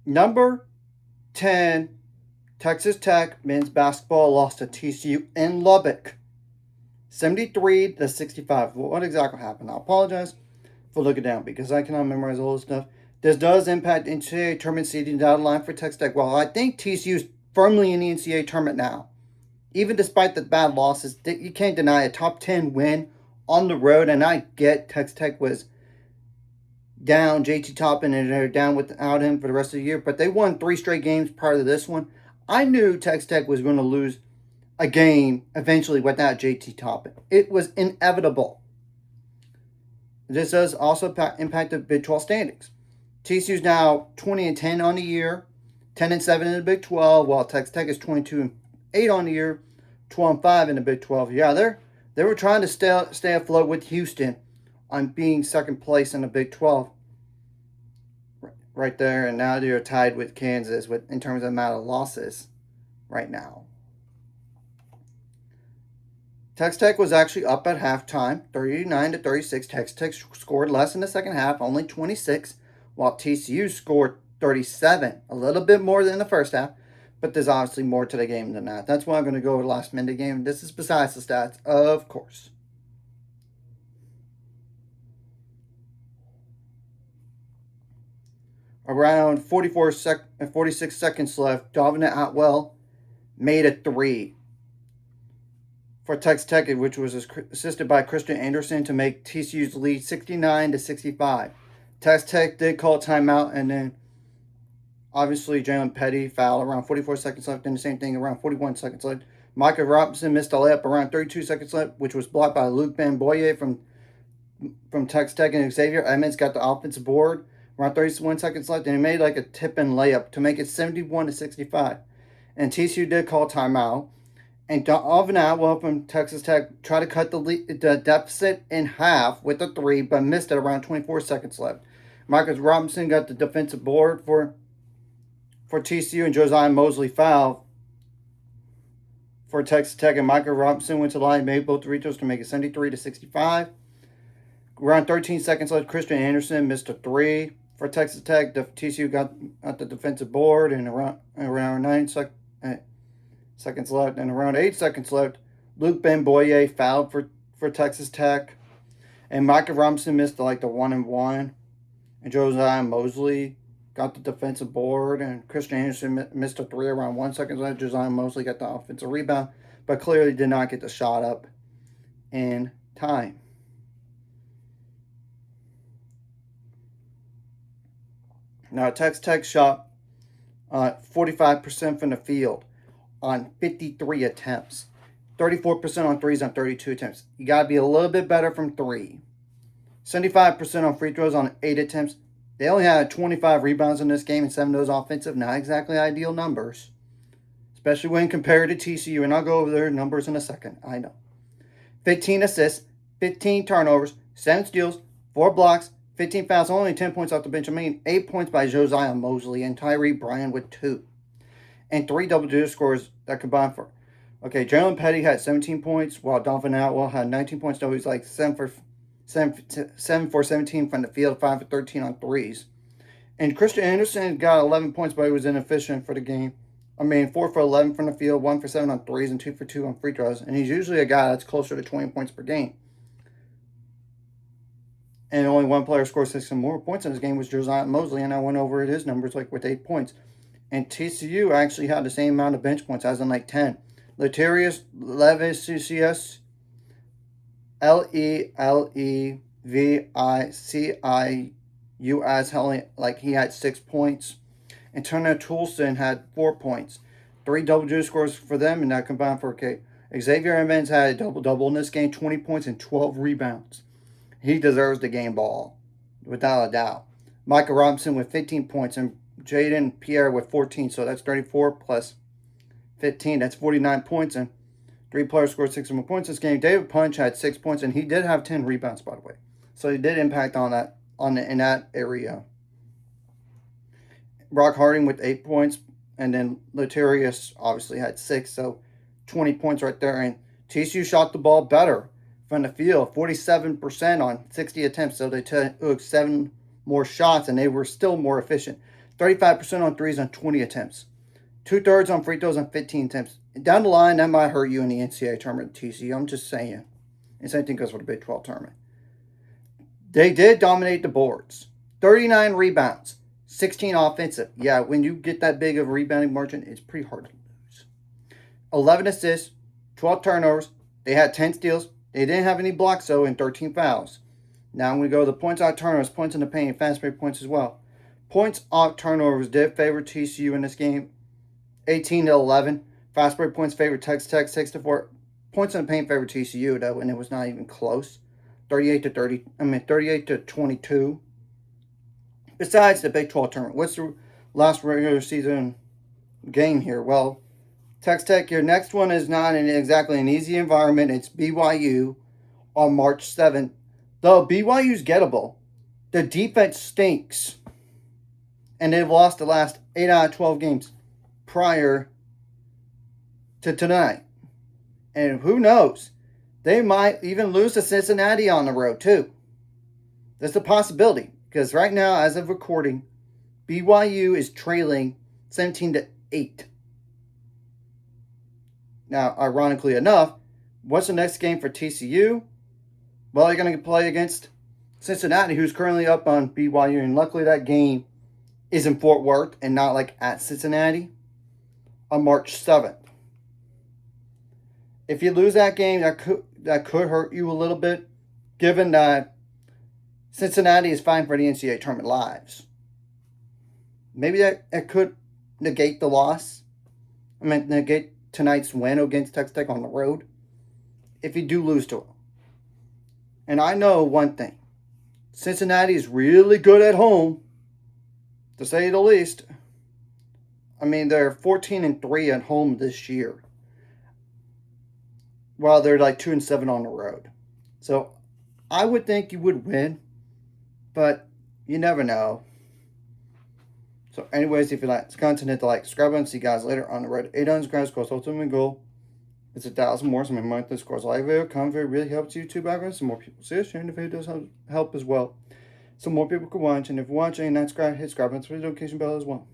Number 10, Texas Tech men's basketball lost to TCU in Lubbock, 73-65. What exactly happened? I apologize for looking down because I cannot memorize all this stuff. This does impact NCAA tournament seeding down the line for Texas Tech. Well, I think TCU is firmly in the NCAA tournament now. Even despite the bad losses, you can't deny a top 10 win on the road. And I get Texas Tech was down JT Toppin and they're down without him for the rest of the year, but they won 3 straight games prior to this one. I knew Texas Tech was going to lose a game eventually without JT Toppin. It was inevitable. This does also impact the Big 12 standings. TCU's now 20-10 on the year, 10-7 in the Big 12, while Texas Tech is 22-8 on the year, 12-5 in the Big 12. Yeah, they were trying to stay afloat with Houston on being second place in the Big 12 right there, and now they're tied with Kansas in terms of amount of losses right now. Texas Tech was actually up at halftime, 39-36. Texas Tech scored less in the second half, only 26, while TCU scored 37, a little bit more than the first half, but there's obviously more to the game than that. That's why I'm going to go over the last minute game. This is besides the stats, of course. Around 46 seconds left, Dominic Atwell made a 3 for Texas Tech, which was assisted by Christian Anderson to make TCU's lead 69-65. Texas Tech did call a timeout, and then obviously Jalen Petty fouled around 44 seconds left, and the same thing around 41 seconds left. Micah Robinson missed a layup around 32 seconds left, which was blocked by Luke Bamboye from Texas Tech, and Xavier Edmonds got the offensive board around 31 seconds left, and he made like a tip-in layup to make it 71-65. And TCU did call timeout. And Donovan Atwell from Texas Tech tried to cut the deficit in half with a 3, but missed it around 24 seconds left. Marcus Robinson got the defensive board for TCU, and Josiah Mosley fouled for Texas Tech. And Michael Robinson went to the line and made both free throws to make it 73-65. Around 13 seconds left, Christian Anderson missed a 3 for Texas Tech. TCU got the defensive board, and around 9 seconds left, and around 8 seconds left, Luke Bamboye fouled for Texas Tech, and Micah Robinson missed the 1-and-1, and Josiah Mosley got the defensive board, and Christian Anderson missed a 3 around 1 second left. Josiah Mosley got the offensive rebound, but clearly did not get the shot up in time. Now, Texas Tech shot 45% from the field on 53 attempts. 34% on threes on 32 attempts. You got to be a little bit better from 3. 75% on free throws on 8 attempts. They only had 25 rebounds in this game, and 7 of those offensive. Not exactly ideal numbers, especially when compared to TCU. And I'll go over their numbers in a second. I know. 15 assists, 15 turnovers, 7 steals, 4 blocks, 15 fouls, only 10 points off the bench. 8 points by Josiah Mosley and Tyree Bryan with 2. And 3 double-digit scores that combined for. Okay, Jalen Petty had 17 points, while Donovan Atwell had 19 points. So he's 7 for 17 from the field, 5 for 13 on threes. And Christian Anderson got 11 points, but he was inefficient for the game. 4 for 11 from the field, 1 for 7 on threes, and 2 for 2 on free throws. And he's usually a guy that's closer to 20 points per game. And only one player scored 6 or more points in this game was Josiah Mosley, and I went over his numbers with 8 points. And TCU actually had the same amount of bench points, as in 10. Latarius Levicius, Leviccius, he had 6 points. And Turner Toulson had 4 points. 3 double-digit scores for them, and that combined for Xavier Edmonds had a double-double in this game, 20 points and 12 rebounds. He deserves the game ball, without a doubt. Michael Robinson with 15 points, and Jaden Pierre with 14, so that's 34 plus 15. That's 49 points, and 3 players scored 6 or more points this game. David Punch had 6 points, and he did have 10 rebounds, by the way. So he did impact in that area. Brock Harding with 8 points, and then Latarius obviously had 6, so 20 points right there. And TCU shot the ball better from the field, 47% on 60 attempts, so they took 7 more shots, and they were still more efficient. 35% on threes on 20 attempts. 2/3 on free throws on 15 attempts. Down the line, that might hurt you in the NCAA tournament, TCU. I'm just saying. And same thing goes for the Big 12 tournament. They did dominate the boards. 39 rebounds, 16 offensive. Yeah, when you get that big of a rebounding margin, it's pretty hard to lose. 11 assists, 12 turnovers. They had 10 steals. They didn't have any blocks, though, and 13 fouls. Now I'm going to go to the points out turnovers, points in the paint, fast break points as well. Points out turnovers did favor TCU in this game. 18-11. Fast break points favored Texas Tech 6-4. Points in the paint favored TCU though, and it was not even close. 38-22. Besides the Big 12 tournament, what's the last regular season game here? Well, Texas Tech, your next one is not exactly an easy environment. It's BYU on March 7th. Though BYU's gettable, the defense stinks. And they've lost the last 8 out of 12 games prior to tonight. And who knows? They might even lose to Cincinnati on the road, too. That's a possibility. Because right now, as of recording, BYU is trailing 17-8. Now, ironically enough, what's the next game for TCU? Well, they're going to play against Cincinnati, who's currently up on BYU. And luckily, that game is in Fort Worth and not like at Cincinnati on March 7th. If you lose that game, that could hurt you a little bit, given that Cincinnati is fine for the NCAA tournament lives. Maybe that could negate the loss. Negate tonight's win against Texas Tech on the road. If you do lose to them. And I know one thing. Cincinnati is really good at home, to say the least. They're 14-3 at home this year, while they're like 2-7 on the road. So I would think you would win, but you never know. So anyways, if you like this content, hit the like, subscribe button. See you guys later on the road. 800 subscribers, scores ultimate goal. It's 1,000 more. So my monthly scores live video. Comment really helps YouTube algorithm. Some more people see it. Sharing the video does help as well. So more people can watch. And if you're watching and not subscribed, hit subscribe button. Hit the notification bell as well.